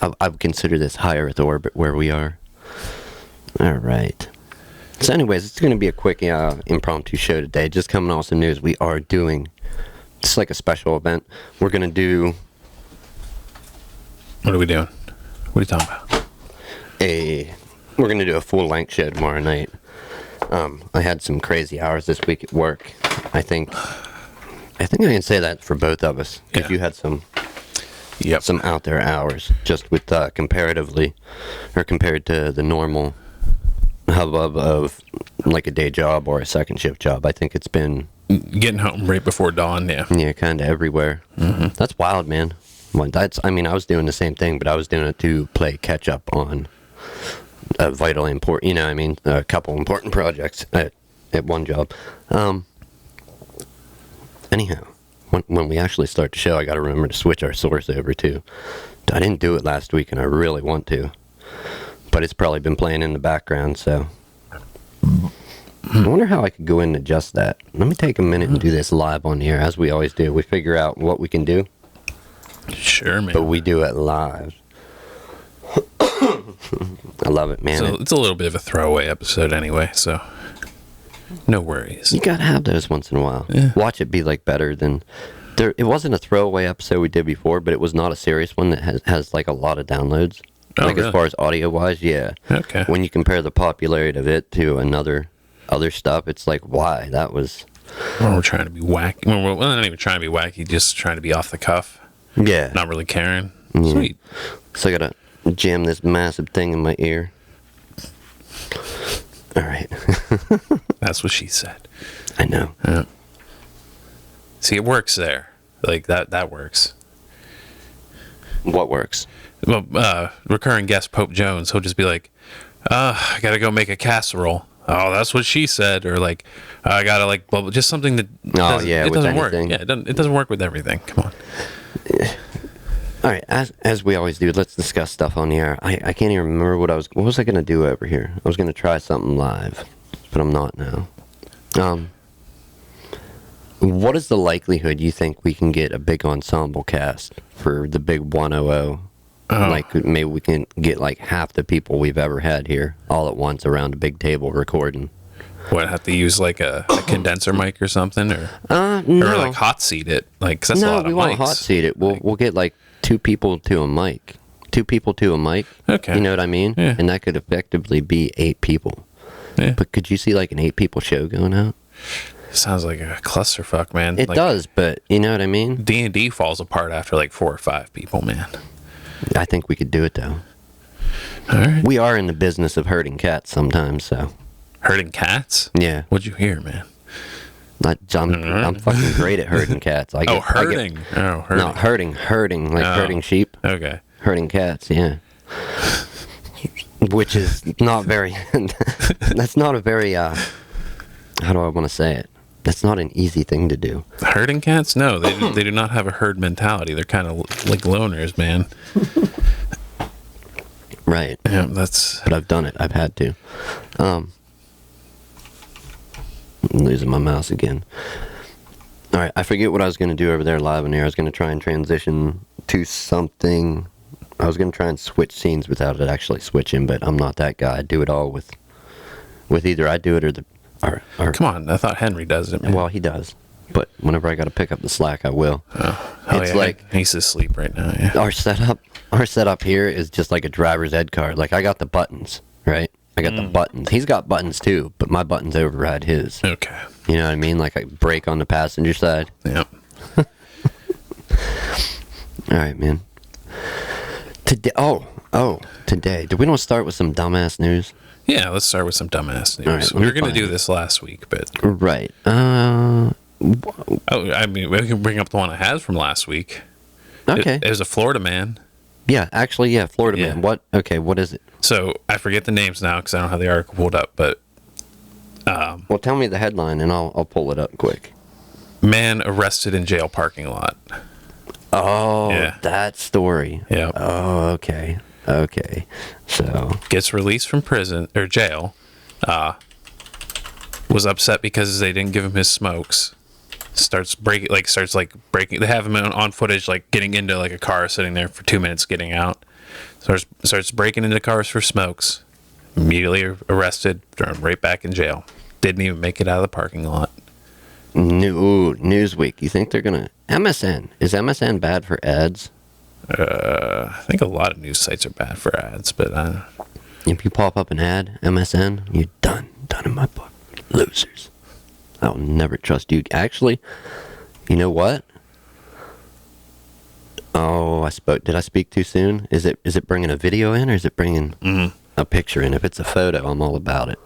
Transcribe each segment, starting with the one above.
I would consider this high Earth orbit where we are. All right. So anyways, it's going to be a quick impromptu show today. Just coming off some news, we are doing, it's like a special event. We're going to do... What are we doing? What are you talking about? We're going to do a full-length show tomorrow night. I had some crazy hours this week at work. I think I can say that for both of us. Because you had some out there hours, just with comparatively, or compared to the normal hubbub of like a day job or a second shift job. I think it's been getting home right before dawn. Yeah, kind of everywhere. That's wild, man. Well, I was doing the same thing, but I was doing it to play catch up on a vitally important, a couple important projects at one job. Anyhow, when we actually start the show, I got to remember to switch our source over too. I didn't do it last week, and I really want to, but it's probably been playing in the background. So I wonder how I could go in and adjust that. Let me take a minute and do this live on the air, as we always do. We figure out what we can do. Sure, man. But we do it live. I love it, man. So it's a little bit of a throwaway episode anyway, so no worries. You gotta have those once in a while. Yeah. Watch it be like better than... It wasn't a throwaway episode we did before, but it was not a serious one that has like a lot of downloads. Oh, like really? As far as audio-wise, yeah. Okay. When you compare the popularity of it to other stuff, it's like, why? That was... Well, we're trying to be wacky. Well, we're not even trying to be wacky, just trying to be off the cuff. Yeah. Not really caring. Yeah. Sweet. So I gotta jam this massive thing in my ear. All right. That's what she said. I know. Yeah. See, it works there. Like, that works. What works? Well, recurring guest Pope Jones, he'll just be like, I gotta go make a casserole. Oh, that's what she said. Or like, I gotta like, blah, blah, just something that it doesn't work. anything. Yeah, it doesn't work with everything. Come on. All right, as we always do, let's discuss stuff on the air. I can't even remember what was I going to do over here? I was going to try something live, but I'm not now. What is the likelihood you think we can get a big ensemble cast for the big 100? Like, maybe we can get like half the people we've ever had here all at once around a big table recording. What, have to use like a condenser mic or something? Or no. Or like hot seat it? Like, 'cause that's a lot of mics. No, we won't hot seat it. We'll get like two people to a mic. Okay. You know what I mean? Yeah. And that could effectively be 8 people. Yeah. But could you see like an 8 people show going out? Sounds like a clusterfuck, man. It does, but you know what I mean? D&D falls apart after like 4 or 5 people, man. I think we could do it though. All right. We are in the business of herding cats sometimes, so. Herding cats? Yeah. What'd you hear, man? I'm fucking great at herding cats. Herding. No, herding, like herding sheep. Okay. Herding cats, yeah. Which is not very, that's not a very, how do I want to say it? That's not an easy thing to do. Herding cats? No, they do not have a herd mentality. They're kind of like loners, man. Right. Yeah, But I've done it. I've had to. I'm losing my mouse again. All right, I forget what I was going to do over there live in here. I was going to try and transition to something. I was going to try and switch scenes without it actually switching, but I'm not that guy. I do it all with either I do it or Come on, I thought Henry does it, man. Well, he does. But whenever I got to pick up the slack, I will. It's like he's asleep right now. Yeah. Our setup here is just like a driver's ed card. Like, I got the buttons, right? I got the buttons. He's got buttons too, but my buttons override his. Okay. You know what I mean? Like, I brake on the passenger side. Yep. All right, man. Today. Today. Do we want to start with some dumbass news? Yeah, let's start with some dumbass news. All right, we were going to do this last week, but... Right. I mean, we can bring up the one I had from last week. Okay. It was a Florida man. Yeah, actually, yeah, Florida Yeah. man. What? Okay, what is it? So, I forget the names now because I don't have the article pulled up, but... Well, tell me the headline and I'll pull it up quick. Man arrested in jail parking lot. Oh, Yeah. that story. Yeah. Oh, okay. Okay. So... Gets released from prison or jail. Was upset because they didn't give him his smokes. Starts breaking. They have him on footage, like getting into like a car, sitting there for 2 minutes, getting out. Starts breaking into cars for smokes. Immediately arrested, thrown right back in jail. Didn't even make it out of the parking lot. Newsweek. You think they're gonna MSN? Is MSN bad for ads? I think a lot of news sites are bad for ads, but If you pop up an ad, MSN, you're done in my book. Losers. I'll never trust you. Actually, you know what? Oh, did I speak too soon? Is it bringing a video in, or is it bringing a picture in? If it's a photo, I'm all about it.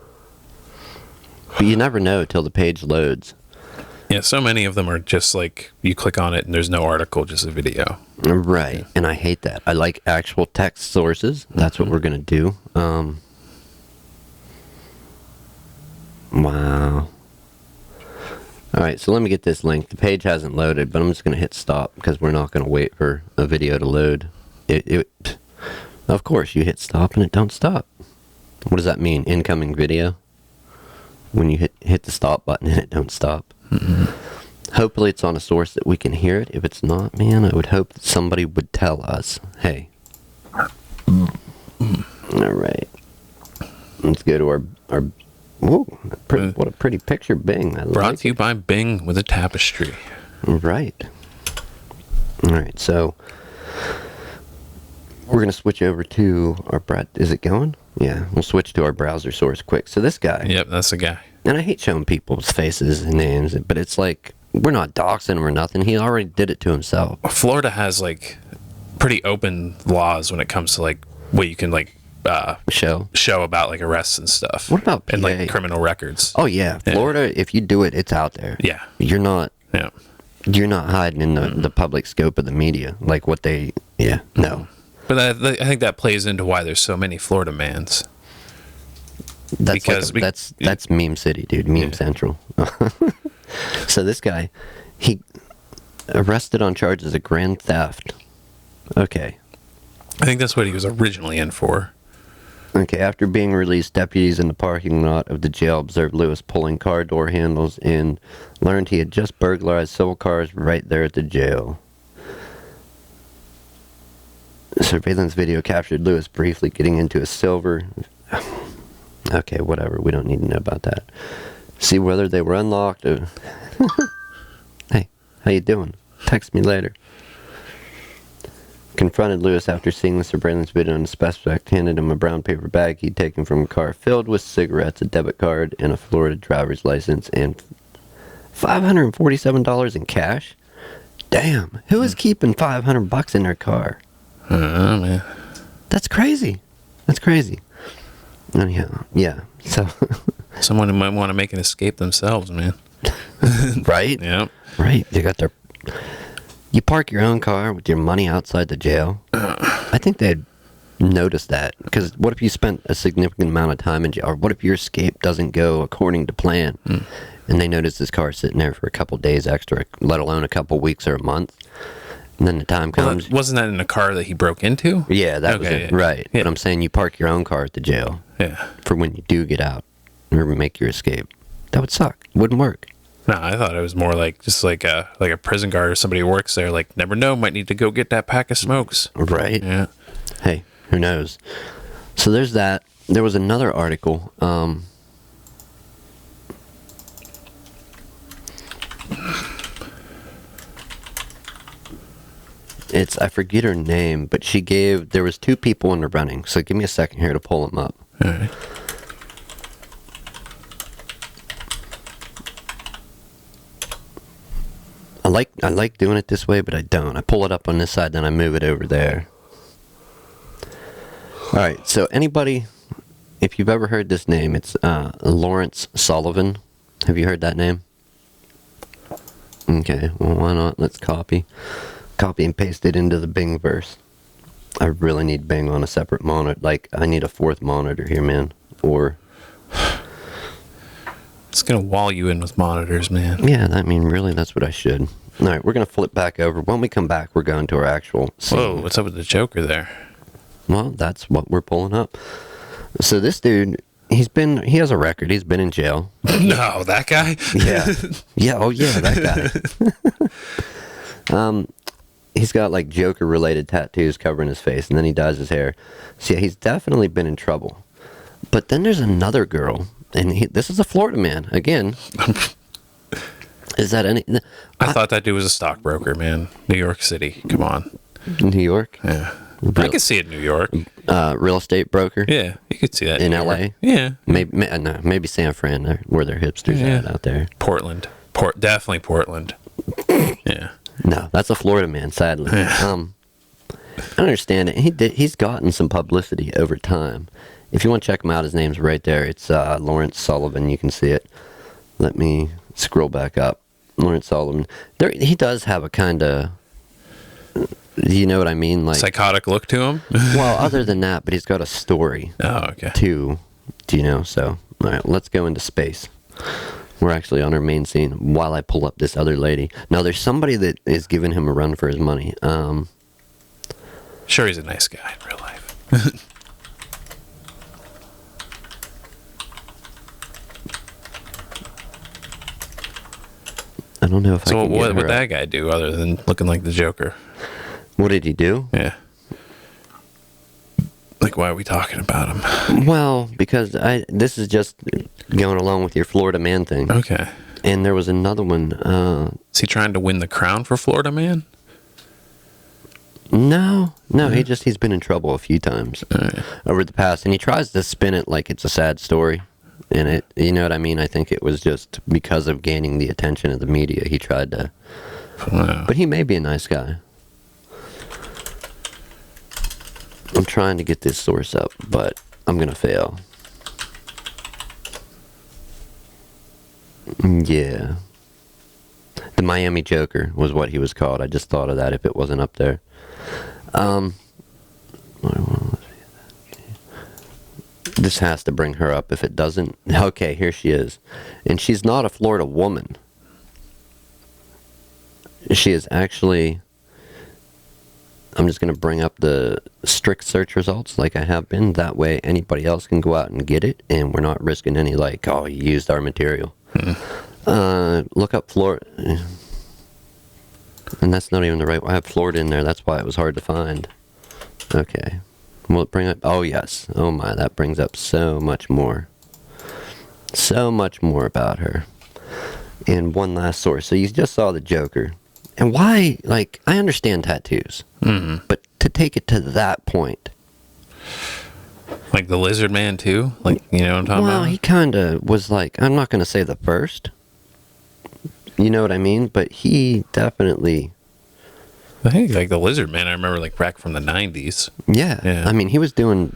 But you never know till the page loads. yeah, so many of them are just like you click on it and there's no article, just a video. Right, and I hate that. I like actual text sources. That's what we're gonna do. Wow. All right, so let me get this link. The page hasn't loaded, but I'm just gonna hit stop because we're not gonna wait for a video to load. Of course, you hit stop and it don't stop. What does that mean? Incoming video? When you hit the stop button and it don't stop. Hopefully it's on a source that we can hear it. If it's not, man, I would hope that somebody would tell us, hey. All right. Let's go to our whoa, what a pretty picture, Bing. Brought to you by Bing with a tapestry. Right. All right, so we're going to switch over to our is it going? Yeah, we'll switch to our browser source quick. So this guy. Yep, that's the guy. And I hate showing people's faces and names, but it's like, we're not doxing him or nothing. He already did it to himself. Florida has like pretty open laws when it comes to like what you can like show about like arrests and stuff. What about PA? And like criminal records? Oh yeah, Florida. If you do it, it's out there. Yeah, you're not. Yeah, you're not hiding in the public scope of the media like what they. Yeah, no. But I think that plays into why there's so many Florida mans. That's meme city, dude. Meme central. So this guy, he arrested on charges of grand theft. Okay. I think that's what he was originally in for. Okay, after being released, deputies in the parking lot of the jail observed Lewis pulling car door handles and learned he had just burglarized several cars right there at the jail. Surveillance video captured Lewis briefly getting into a silver... Okay, whatever. We don't need to know about that. See whether they were unlocked. Hey, how you doing? Text me later. Confronted Lewis after seeing the surveillance video, and the suspect handed him a brown paper bag he'd taken from a car filled with cigarettes, a debit card, and a Florida driver's license, and $547 in cash? Damn, who is keeping $500 in their car? Man. That's crazy. That's crazy. Anyhow, yeah. So someone who might want to make an escape themselves, man. Right? Yeah. Right. They got their... You park your own car with your money outside the jail. I think they'd notice that. Because what if you spent a significant amount of time in jail? Or what if your escape doesn't go according to plan? And they notice this car sitting there for a couple days extra, let alone a couple weeks or a month. And then the time comes... Wasn't that in a car that he broke into? Yeah, that was it. Yeah. Right. Yeah. But I'm saying you park your own car at the jail. Yeah. For when you do get out or make your escape. That would suck. Wouldn't work. No, I thought it was more like just like a prison guard or somebody who works there. Like, never know, might need to go get that pack of smokes. Right. Yeah. Hey, who knows? So there's that. There was another article. I forget her name, but there was two people in the running. So give me a second here to pull them up. All right. I like doing it this way, but I don't. I pull it up on this side, then I move it over there. All right, so anybody, if you've ever heard this name, it's Lawrence Sullivan. Have you heard that name? Okay, well, why not? Let's copy and paste it into the Bing verse. I really need Bing on a separate monitor. Like, I need a fourth monitor here, man. Or... It's going to wall you in with monitors, man. Yeah, I mean, really, that's what I should. All right, we're going to flip back over. When we come back, we're going to our actual scene. Whoa, what's up with the Joker there? Well, that's what we're pulling up. So this dude, he has a record. He's been in jail. No, that guy? Yeah. Yeah, oh yeah, that guy. he's got like Joker related tattoos covering his face, and then he dyes his hair. So yeah, he's definitely been in trouble. But then there's another girl, and this is a Florida man again. Is that any? I thought that dude was a stockbroker, man. New York City. Come on. New York? Yeah. I could see it in New York. Real estate broker? Yeah, you could see that in New LA? York. Yeah. Maybe San Fran, where their hipsters at out there. Portland. Definitely Portland. Yeah. No, that's a Florida man, sadly. I understand it. He's gotten some publicity over time. If you want to check him out, his name's right there. It's Lawrence Sullivan. You can see it. Let me scroll back up. Lawrence Sullivan. He does have a kind of, you know what I mean? Like psychotic look to him? Well, other than that, but he's got a story. Oh, okay. Too. Do you know? So, all right, let's go into space. We're actually on our main scene while I pull up this other lady. Now, there's somebody that is giving him a run for his money. Sure, he's a nice guy in real life. I don't know if I can what get would her that up. guy do other than looking like the Joker? What did he do? Yeah. Like, why are we talking about him? Well, because this is just going along with your Florida man thing. Okay. And there was another one. Is he trying to win the crown for Florida man? No, he's been in trouble a few times over the past, and he tries to spin it like it's a sad story. And it, you know what I mean? I think it was just because of gaining the attention of the media. He tried to, but he may be a nice guy. I'm trying to get this source up, but I'm gonna fail. Yeah. The Miami Joker was what he was called. I just thought of that if it wasn't up there. This has to bring her up. If it doesn't, okay, here she is. And she's not a Florida woman. She is actually, I'm just going to bring up the strict search results like I have been. That way anybody else can go out and get it, and we're not risking any like, oh, you used our material. Look up Florida. And that's not even the right one. I have Florida in there. That's why it was hard to find. Okay. Will it bring up? Oh, yes. Oh, my. That brings up so much more. So much more about her. And one last source. So you just saw the Joker. And why, like, I understand tattoos. Mm-hmm. But to take it to that point. Like the Lizard Man, too? Like, you know what I'm talking about? Well, he kind of was like, I'm not going to say the first. You know what I mean? But he definitely... I think like the Lizard Man, I remember like back from the 90s. Yeah. I mean, he was going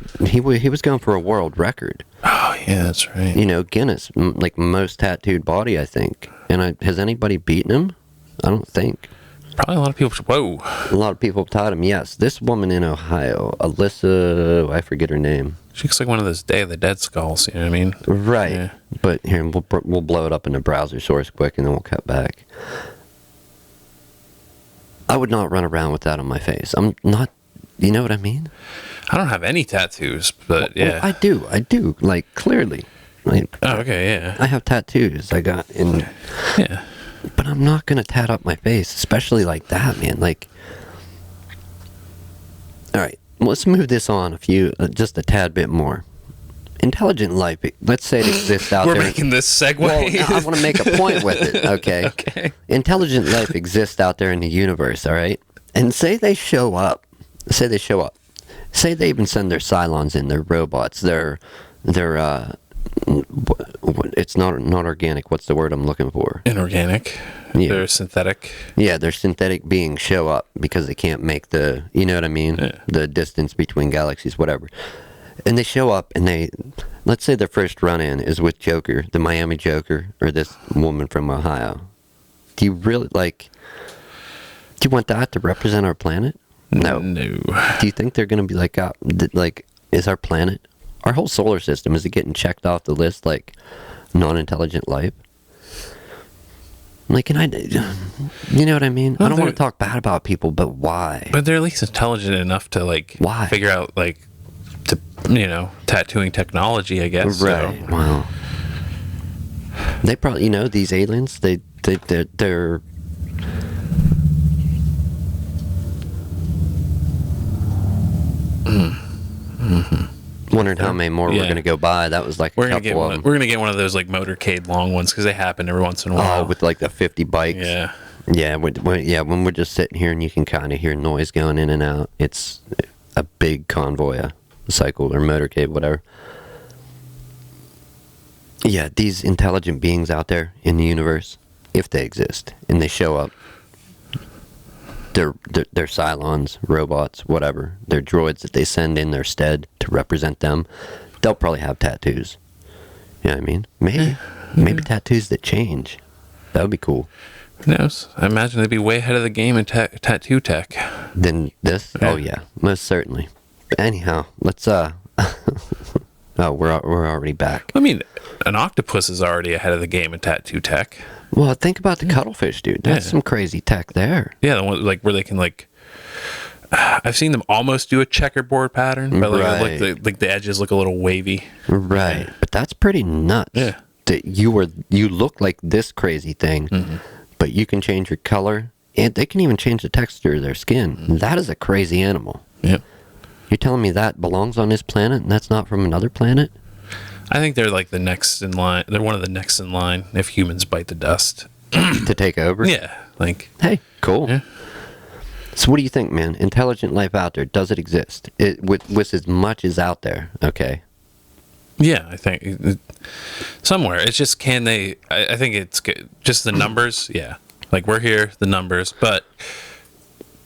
for a world record. Oh, yeah, that's right. You know, Guinness, like most tattooed body, I think. And has anybody beaten him? I don't think. Probably a lot of people. Whoa. A lot of people have taught him, yes. This woman in Ohio, Alyssa, I forget her name. She looks like one of those Day of the Dead skulls, you know what I mean? Right. Yeah. But here, we'll blow it up in the browser source quick and then we'll cut back. I would not run around with that on my face. I'm not, you know what I mean? I don't have any tattoos, but yeah. Well, I do, like, clearly. Like, oh, okay, yeah. I have tattoos I got in. Yeah. But I'm not going to tat up my face, especially like that, man. Like, all right, let's move this on just a tad bit more. Intelligent life, let's say it exists out there. We're making this segue. Well, I want to make a point with it, okay? Okay. Intelligent life exists out there in the universe, all right? And say they show up. Say they even send their Cylons in, their robots, it's not organic. What's the word I'm looking for? Inorganic. Yeah. They're synthetic. Yeah, their synthetic beings show up because they can't make you know what I mean? Yeah. The distance between galaxies, whatever. And they show up and let's say their first run-in is with Joker, the Miami Joker, or this woman from Ohio. Do you really, do you want that to represent our planet? No. Do you think they're going to be is our planet, our whole solar system, is it getting checked off the list like non-intelligent life? Like, you know what I mean? Well, I don't want to talk bad about people, but why? But they're at least intelligent enough to, why? Figure out, tattooing technology, I guess. Right. So. Wow. They probably, these aliens, they're Wondering how many more we're going to go by. That was like a couple of them. We're gonna get one of those like motorcade long ones because they happen every once in a while. Oh, with like the 50 bikes. Yeah. Yeah, when we're just sitting here and you can kind of hear noise going in and out. It's a big convoy, a cycle or motorcade, whatever. Yeah, these intelligent beings out there in the universe, if they exist, and they show up, they're Cylons, robots, whatever. They're droids that they send in their stead to represent them. They'll probably have tattoos. You know what I mean? Maybe tattoos that change. That would be cool. Who knows? I imagine they'd be way ahead of the game in tattoo tech. Than this? Yeah. Oh yeah, most certainly. But anyhow, let's oh, we're already back. I mean, an octopus is already ahead of the game in tattoo tech. Well, think about the cuttlefish, dude. That's some crazy tech there. Yeah, the one like where they can like. I've seen them almost do a checkerboard pattern, but like the edges look a little wavy. Right, but that's pretty nuts. Yeah, that you look like this crazy thing, but you can change your color, and they can even change the texture of their skin. That is a crazy animal. Yep. You're telling me that belongs on this planet, and that's not from another planet? I think they're like the next in line. They're one of the next in line if humans bite the dust To take over? Yeah, like Hey, cool. Yeah. So what do you think, man? Intelligent life out there, does it exist? With as much as out there, okay? Yeah, I think somewhere. It's just can they? I think it's just the numbers. Yeah, like we're here, the numbers, but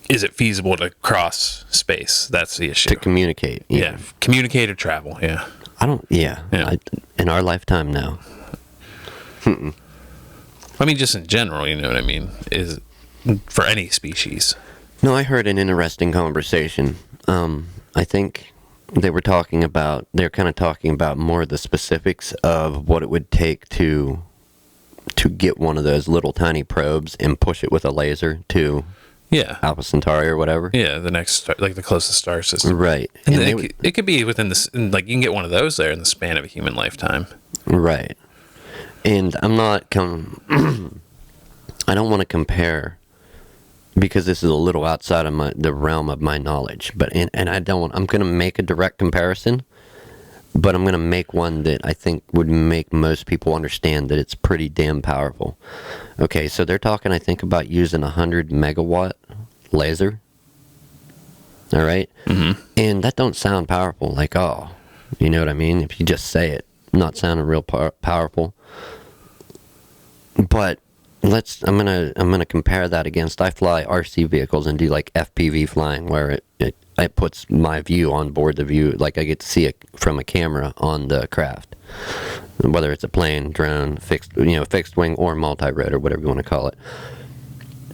is it feasible to cross space? That's the issue. To communicate. Yeah, communicate or travel. Yeah. I don't. Yeah. In our lifetime, no. I mean, just in general, you know what I mean? Is for any species. No, I heard an interesting conversation. I think they were talking about. They're kind of talking about more of the specifics of what it would take to get one of those little tiny probes and push it with a laser to Alpha Centauri or whatever. Yeah, the next star, like the closest star system. Right. And it could be within this. Like you can get one of those there in the span of a human lifetime. Right. And I'm not I don't want to compare, because this is a little outside of the realm of my knowledge. But I don't. I'm going to make a direct comparison, but I'm going to make one that I think would make most people understand that it's pretty damn powerful. Okay, so they're talking, I think, about using a 100 megawatt laser. All right? Mm-hmm. And that don't sound powerful. Like, oh, you know what I mean? If you just say it, not sounding real powerful. But I'm gonna compare that against, I fly RC vehicles and do like FPV flying, where it puts my view on board the view, like I get to see it from a camera on the craft, whether it's a plane, drone, fixed wing or multi-rotor, whatever you want to call it.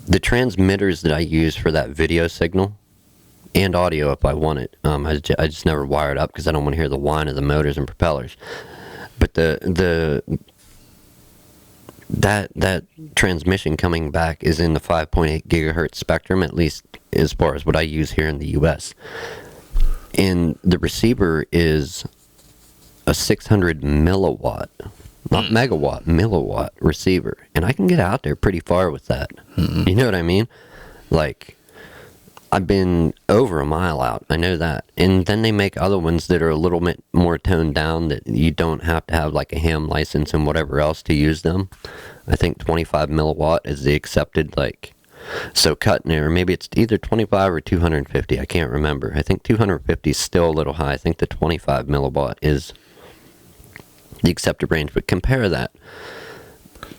The transmitters that I use for that video signal and audio, if I want it, I just never wire it up because I don't want to hear the whine of the motors and propellers. But that transmission coming back is in the 5.8 gigahertz spectrum, at least as far as what I use here in the US. And the receiver is a 600 milliwatt, not megawatt, milliwatt receiver. And I can get out there pretty far with that. Mm-hmm. You know what I mean? Like, I've been over a mile out. I know that. And then they make other ones that are a little bit more toned down, that you don't have to have like a ham license and whatever else to use them. I think 25 milliwatt is the accepted, like, so cutting it, or maybe it's either 25 or 250. I can't remember. I think 250 is still a little high. I think the 25 milliwatt is the accepted range. But compare that.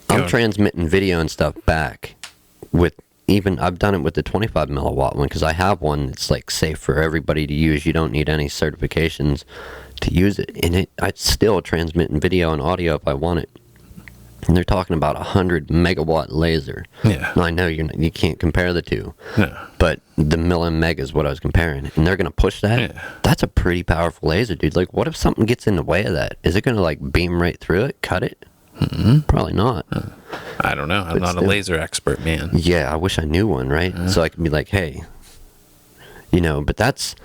I'm transmitting video and stuff back with, even I've done it with the 25 milliwatt one, because I have one that's like safe for everybody to use. You don't need any certifications to use it, and I still transmitting video and audio if I want it. And they're talking about 100 megawatt laser. Yeah. Now, I know you can't compare the two. No. But the meg is what I was comparing, and they're gonna push that. Yeah. That's a pretty powerful laser, dude. Like, what if something gets in the way of that? Is it gonna like beam right through it, cut it? Mm-hmm. Probably not. I don't know. I'm not a laser expert, man. Yeah, I wish I knew one, right? So I could be like, hey, but that's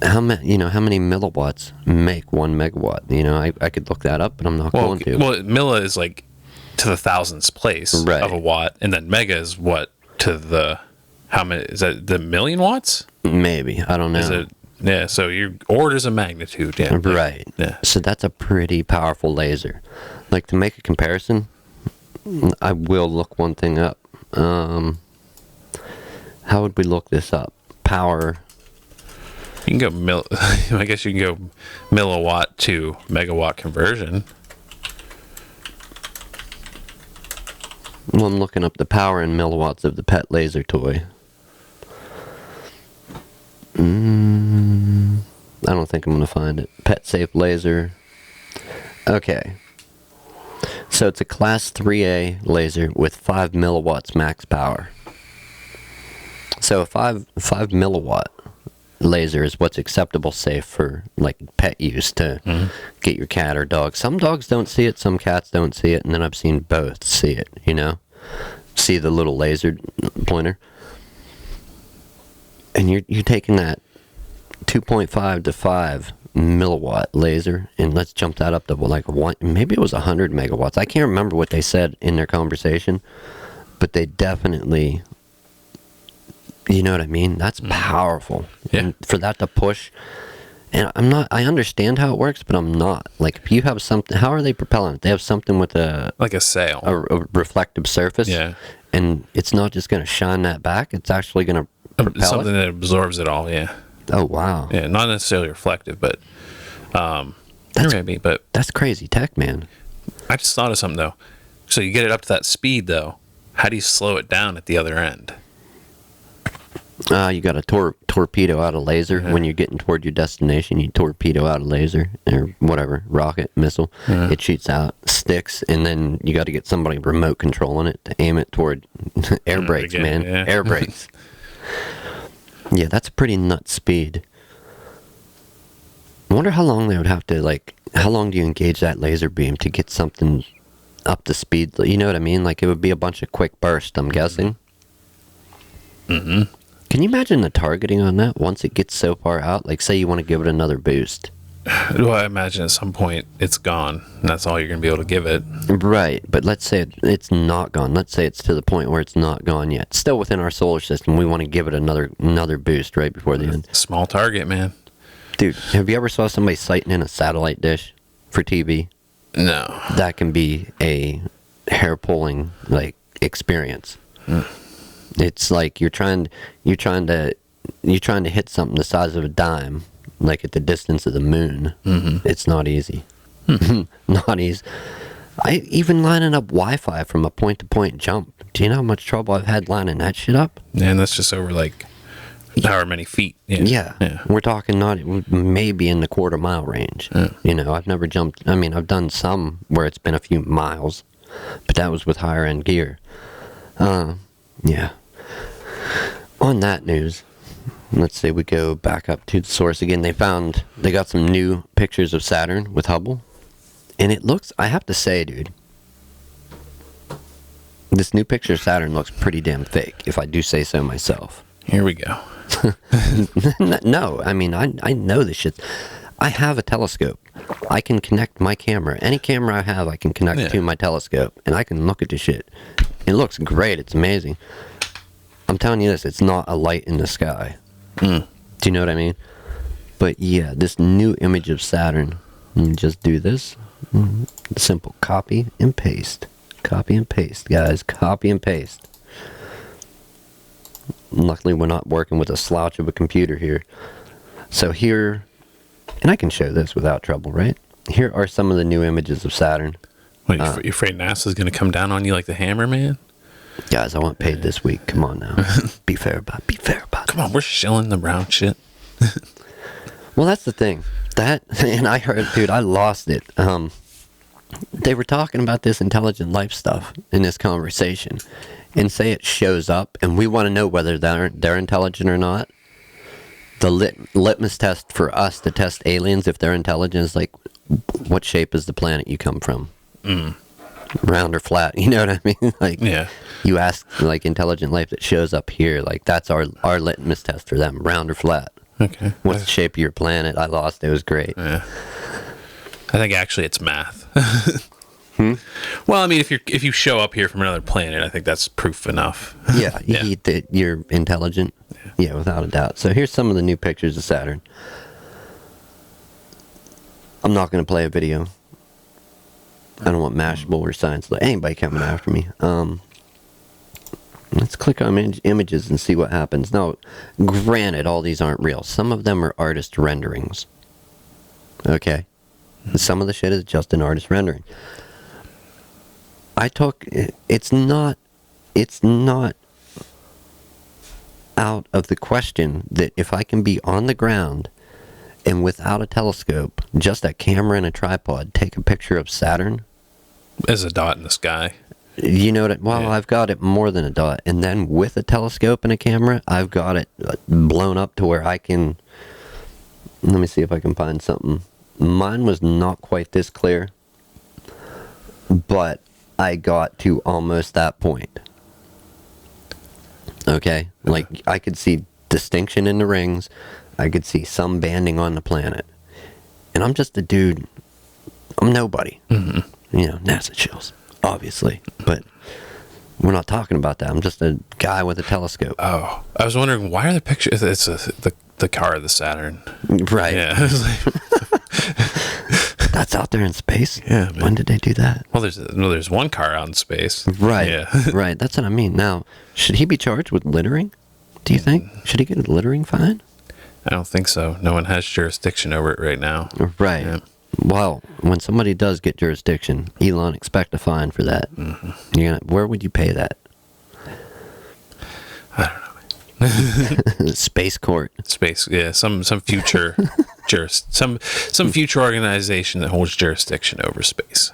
how many milliwatts make 1 megawatt. I could look that up, but I'm not going to. Well, milli is like to the thousandths place right. of a watt, and then mega is what to the How many is that? The million watts? Maybe, I don't know. Is it? Yeah. So your orders of magnitude. Yeah. Right. Yeah. So that's a pretty powerful laser. Like, to make a comparison, I will look one thing up. How would we look this up? Power. You can go I guess you can go milliwatt to megawatt conversion. Well, I'm looking up the power in milliwatts of the pet laser toy. I don't think I'm going to find it. Pet safe laser. Okay. So it's a class 3A laser with 5 milliwatts max power. So a 5 milliwatt laser is what's acceptable safe for like pet use to get your cat or dog. Some dogs don't see it, some cats don't see it, and then I've seen both see it, you know? See the little laser pointer? And you're taking that 2.5 to 5 milliwatt laser, and let's jump that up to like maybe it was 100 megawatts. I can't remember what they said in their conversation, but they definitely, you know what I mean? That's powerful. Yeah. And for that to push, and I understand how it works, but I'm not. Like, if you have something, how are they propelling it? They have something with Like a sail. a reflective surface. Yeah. And it's not just going to shine that back, it's actually going to propel Something it. that absorbs it all. Yeah. Oh, wow. Yeah. Not necessarily reflective, but maybe. But That's crazy tech, man. I just thought of something though. So you get it up to that speed though. How do you slow it down at the other end? You got a torpedo out a laser. When you're getting toward your destination, you torpedo out a laser or whatever, rocket, missile. It shoots out, sticks, and then you got to get somebody remote controlling it to aim it toward air brakes, Again, man. yeah. Air brakes. Yeah, that's a pretty nuts speed. I wonder how long they would have to, like, how long do you engage that laser beam to get something up to speed? You know what I mean? Like, it would be a bunch of quick bursts, I'm guessing. Mm-hmm. Can you imagine the targeting on that once it gets so far out? Like, say you want to give it another boost. Well, I imagine at some point it's gone, and that's all you're going to be able to give it. Right, but let's say it's not gone. Let's say it's to the point where it's not gone yet. Still within our solar system, we want to give it another boost right before the end. Small target, man. Dude, have you ever saw somebody sighting in a satellite dish for TV? No. That can be a hair-pulling, like, experience. It's like you're trying to hit something the size of a dime, like at the distance of the moon. It's not easy. Not easy. Even lining up Wi-Fi from a point-to-point jump. Do you know how much trouble I've had lining that shit up? And that's just over like however many feet. Yeah. We're talking maybe in the quarter-mile range. You know, I've never jumped. I mean, I've done some where it's been a few miles, but that was with higher-end gear. Yeah. On that news, let's say we go back up to the source again. They got some new pictures of Saturn with Hubble. And it looks, I have to say, dude, this new picture of Saturn looks pretty damn fake, if I do say so myself. Here we go. No, I mean, I know this shit. I have a telescope. I can connect my camera. Any camera I have, I can connect to my telescope, and I can look at the shit. It looks great. It's amazing. I'm telling you this, it's not a light in the sky. Do you know what I mean? But yeah, this new image of Saturn, you just do this. Simple copy and paste. Copy and paste, guys. Copy and paste. Luckily, we're not working with a slouch of a computer here. So here, and I can show this without trouble, right? Here are some of the new images of Saturn. What, you afraid NASA's going to come down on you like the Hammer Man? Guys, I want paid this week. Come on now. Be fair about it. Come on, we're shilling the brown shit. Well, that's the thing. And I heard, dude, I lost it. They were talking about this intelligent life stuff in this conversation. And say it shows up, and we want to know whether they're intelligent or not. The litmus test for us to test aliens if they're intelligent is like, what shape is the planet you come from? Round or flat? You know what I mean? Like, yeah. You ask like intelligent life that shows up here, like that's our litmus test for them, round or flat. Okay. What's the shape of your planet? I lost. It was great. Yeah. I think actually it's math. Well, I mean, if you show up here from another planet, I think that's proof enough. Yeah, that you're intelligent. Yeah, without a doubt. So here's some of the new pictures of Saturn. I'm not going to play a video. I don't want Mashable or Science. Anybody coming after me. Let's click on images and see what happens. Now, granted, all these aren't real. Some of them are artist renderings. Okay? Some of the shit is just an artist rendering. It's not out of the question that if I can be on the ground and without a telescope, just a camera and a tripod, take a picture of Saturn. As a dot in the sky. You know what? Well, yeah. I've got it more than a dot. And then with a telescope and a camera, I've got it blown up to where I can... Let me see if I can find something. Mine was not quite this clear, but I got to almost that point. Okay? Like, I could see distinction in the rings. I could see some banding on the planet. And I'm just a dude. I'm nobody. Mm-hmm. You know, NASA chills, obviously. But we're not talking about that. I'm just a guy with a telescope. Oh. I was wondering, why are the pictures... It's the car of the Saturn. Right. Yeah. That's out there in space? Yeah. Man. When did they do that? Well, there's one car out in space. Right. Yeah. Right. That's what I mean. Now, should he be charged with littering? Do you think? Should he get a littering fine? I don't think so. No one has jurisdiction over it right now. Right. Yeah. Well, when somebody does get jurisdiction, Elon, expect a fine for that. Mm-hmm. Where would you pay that? I don't know. Space court. Space, yeah. Some future some future organization that holds jurisdiction over space.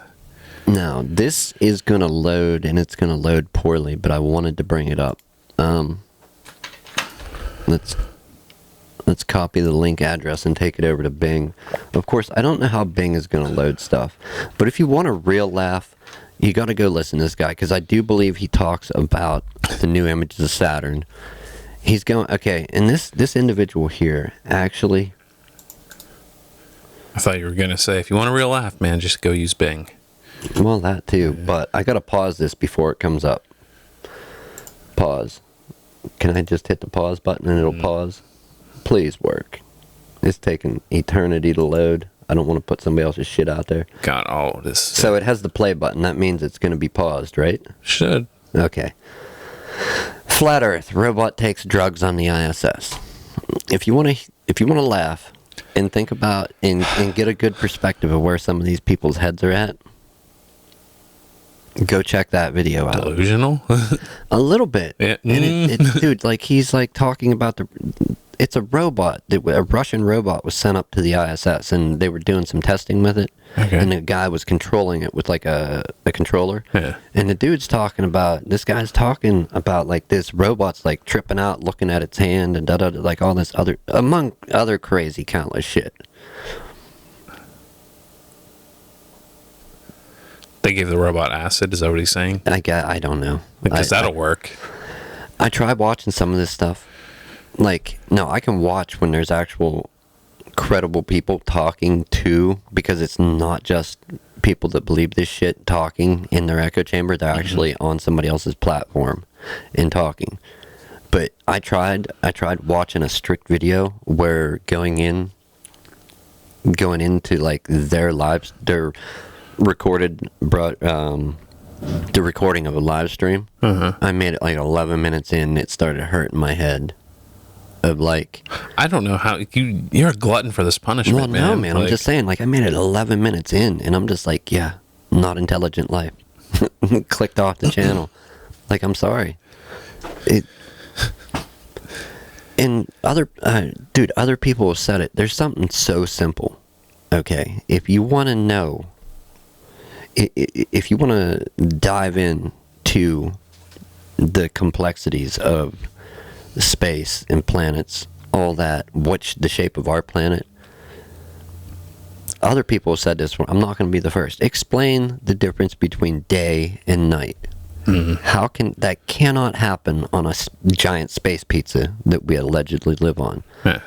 Now, this is going to load, and it's going to load poorly, but I wanted to bring it up. Let's copy the link address and take it over to Bing. Of course, I don't know how Bing is going to load stuff, but if you want a real laugh, you got to go listen to this guy, because I do believe he talks about the new images of Saturn. He's going, okay, and this individual here, actually... I thought you were going to say, if you want a real laugh, man, just go use Bing. Well, that too, but I got to pause this before it comes up. Pause. Can I just hit the pause button and it'll pause? Please work. It's taking eternity to load. I don't want to put somebody else's shit out there. Got all this. So it has the play button. That means it's going to be paused, right? Should. Okay. Flat Earth. Robot takes drugs on the ISS. If you want to laugh and think about and get a good perspective of where some of these people's heads are at, go check that video out. Delusional? A little bit. Yeah. And it's dude, like he's like talking about it's a robot. A Russian robot was sent up to the ISS, and they were doing some testing with it. Okay. And the guy was controlling it with like a controller. Yeah. And this guy's talking about like this robot's like tripping out, looking at its hand, and like all this other, among other crazy countless shit. They gave the robot acid. Is that what he's saying? I don't know. Because that'll work. I tried watching some of this stuff. Like, no, I can watch when there's actual credible people talking too, because it's not just people that believe this shit talking in their echo chamber. They're actually on somebody else's platform and talking. But I tried watching a strict video where going into like their lives, their recorded the recording of a live stream. I made it like 11 minutes in, and it started hurting my head. Of like, I don't know how you're a glutton for this punishment. Well, no, man. Like, I'm just saying, like, I made it 11 minutes in, and I'm just like, yeah, not intelligent life. Clicked off the channel. Like, I'm sorry. And other people have said it. There's something so simple. Okay, if you want to know, if you want to dive into the complexities of space and planets, all that, the shape of our planet, other people have said this. I'm not going to be the first. Explain the difference between day and night. How can that cannot happen on a giant space pizza that we allegedly live on? Yeah.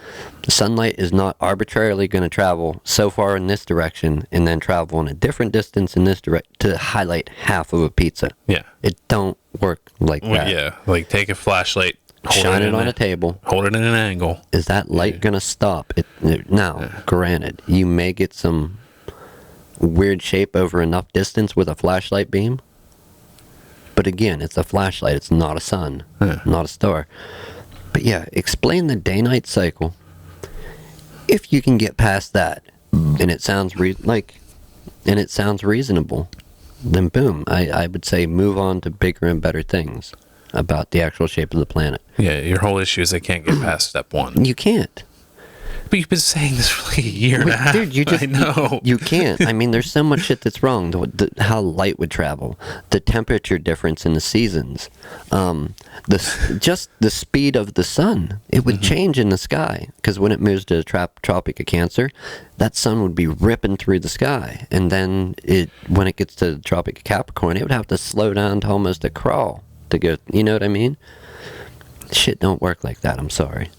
Sunlight is not arbitrarily going to travel so far in this direction and then travel in a different distance in this direction to highlight half of a pizza. Yeah. It don't work like Well, that. yeah. Like take a flashlight, Shine it on a table. hold it in an angle. Is that light going to stop? Now, granted, you may get some weird shape over enough distance with a flashlight beam. But again, it's a flashlight. It's not a sun, not a star. But yeah, explain the day-night cycle. If you can get past that, and it sounds reasonable, then boom, I would say move on to bigger and better things about the actual shape of the planet. Yeah, your whole issue is they can't get past step one. You can't. But you've been saying this for like a year and a half. Dude, you just, I know. You can't. I mean, there's so much shit that's wrong. How light would travel, the temperature difference in the seasons, just the speed of the sun. It would change in the sky because when it moves to the Tropic of Cancer, that sun would be ripping through the sky, and then when it gets to the Tropic of Capricorn, it would have to slow down to almost a crawl to go. You know what I mean? Shit don't work like that. I'm sorry.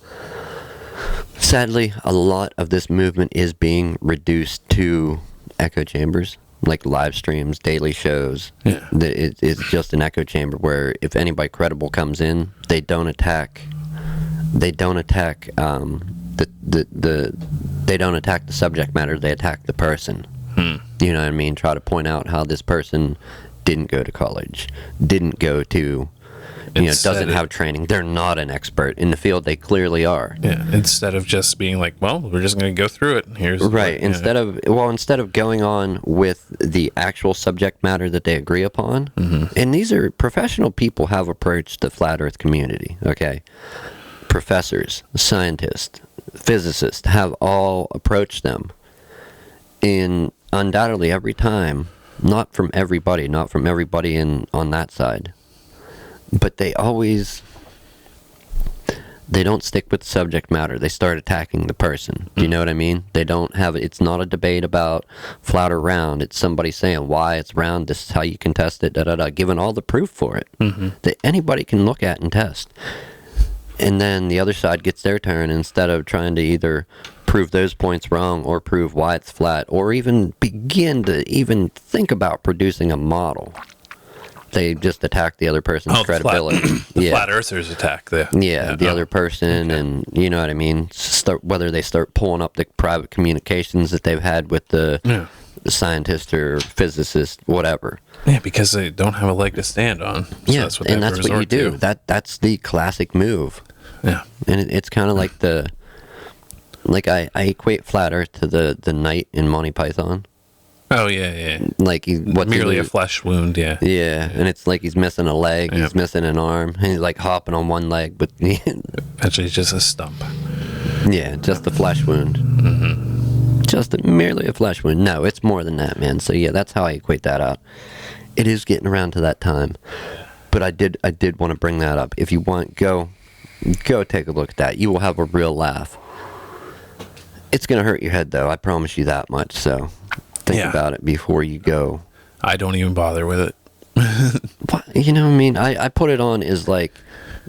Sadly, a lot of this movement is being reduced to echo chambers, like live streams, daily shows. Yeah. It's just an echo chamber where if anybody credible comes in, they don't attack. They don't attack they don't attack the subject matter. They attack the person. You know what I mean? Try to point out how this person didn't go to college, didn't go to. Doesn't have training. They're not an expert in the field. They clearly are. Yeah. Instead of just being like, well, we're just going to go through it. Here's right. Instead of going on with the actual subject matter that they agree upon, and these are professional people have approached the flat Earth community. Okay, professors, scientists, physicists have all approached them, and undoubtedly every time, not from everybody on that side. But they don't stick with subject matter. They start attacking the person. Do you know what I mean? They don't have, it's not a debate about flat or round. It's somebody saying why it's round, this is how you can test it, giving all the proof for it that anybody can look at and test. And then the other side gets their turn, instead of trying to either prove those points wrong or prove why it's flat or even begin to even think about producing a model. They just attack the other person's credibility. The flat earthers attack the other person, and you know what I mean. Whether they start pulling up the private communications that they've had with the scientist or physicist, whatever. Yeah, because they don't have a leg to stand on. So that's what you do. That's the classic move. Yeah, and it's kind of like I equate flat Earth to the knight in Monty Python. Oh, yeah. Like merely a flesh wound, yeah. Yeah, and it's like he's missing a leg, he's missing an arm, and he's like hopping on one leg, but actually it's just a stump. Yeah, just a flesh wound. Just merely a flesh wound. No, it's more than that, man. So yeah, that's how I equate that out. It is getting around to that time, but I did want to bring that up. If you want, go take a look at that. You will have a real laugh. It's gonna hurt your head though. I promise you that much. So. Think about it before you go. I don't even bother with it. You know what I mean? I put it on as like,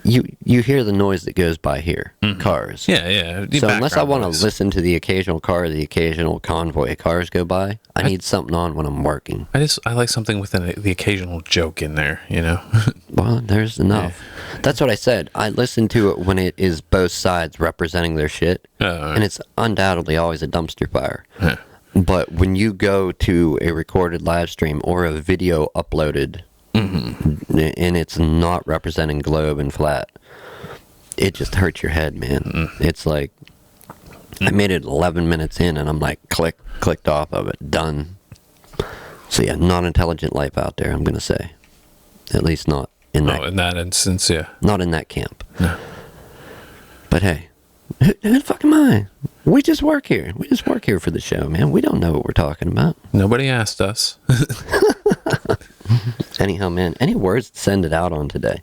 you hear the noise that goes by here. Cars. Yeah. So unless I want to listen to the occasional car, the occasional convoy of cars go by, I need something on when I'm working. I like something with the occasional joke in there, you know? Well, there's enough. Yeah. That's what I said. I listen to it when it is both sides representing their shit. And it's undoubtedly always a dumpster fire. Yeah. But when you go to a recorded live stream or a video uploaded, and it's not representing globe and flat, it just hurts your head, man. It's like, I made it 11 minutes in, and I'm like, clicked off of it, done. So yeah, not intelligent life out there, I'm going to say. At least not in that instance, yeah. Not in that camp. No. But hey, who the fuck am I? We just work here. We just work here for the show, man. We don't know what we're talking about. Nobody asked us. Anyhow, man, any words to send it out on today?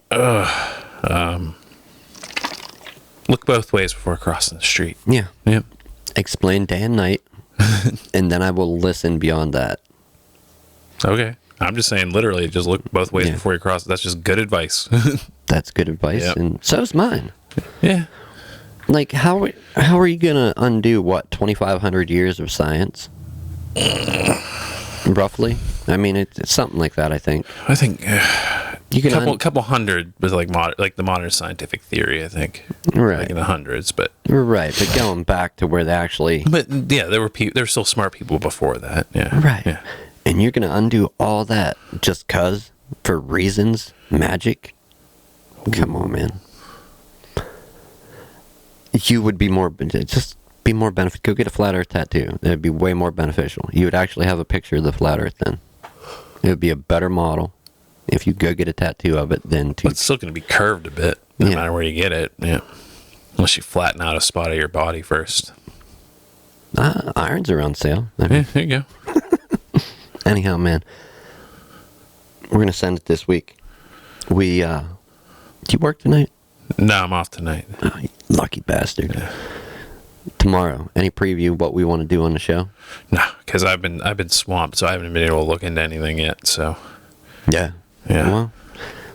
Look both ways before crossing the street. Yeah. Yep. Explain day and night, and then I will listen beyond that. Okay. I'm just saying, literally, just look both ways Yeah. before you cross. That's just good advice. That's good advice, Yep. and so's mine. Yeah. Like, how are you gonna undo what 2,500 years of science? Roughly, I mean, it's something like that. I think I think you can couple hundred was like the modern scientific theory. I think right, like in the hundreds, but right. But going back to where they actually, yeah, there were still smart people before that. Yeah, right, Yeah. and you're gonna undo all that just cause for reasons, magic. Come on, man. You would be more beneficial. Go get a flat Earth tattoo. It'd be way more beneficial. You would actually have a picture of the flat Earth then. It would be a better model if you go get a tattoo of it than to. But it's still going to be curved a bit, no Yeah. matter where you get it. Yeah, unless you flatten out a spot of your body first. Irons are on sale. I mean, Yeah, there you go. anyhow, man, we're gonna send it this week. Do you work tonight? No, I'm off tonight. Oh, you lucky bastard. Tomorrow, any preview what we want to do on the show? No, because I've been swamped, so I haven't been able to look into anything yet. So Yeah. Yeah. Well,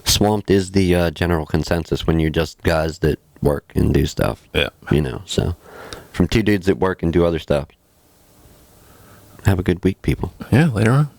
swamped is the general consensus when you're just guys that work and do stuff. yeah. So from two dudes that work and do other stuff. Have a good week, people. Yeah, later on.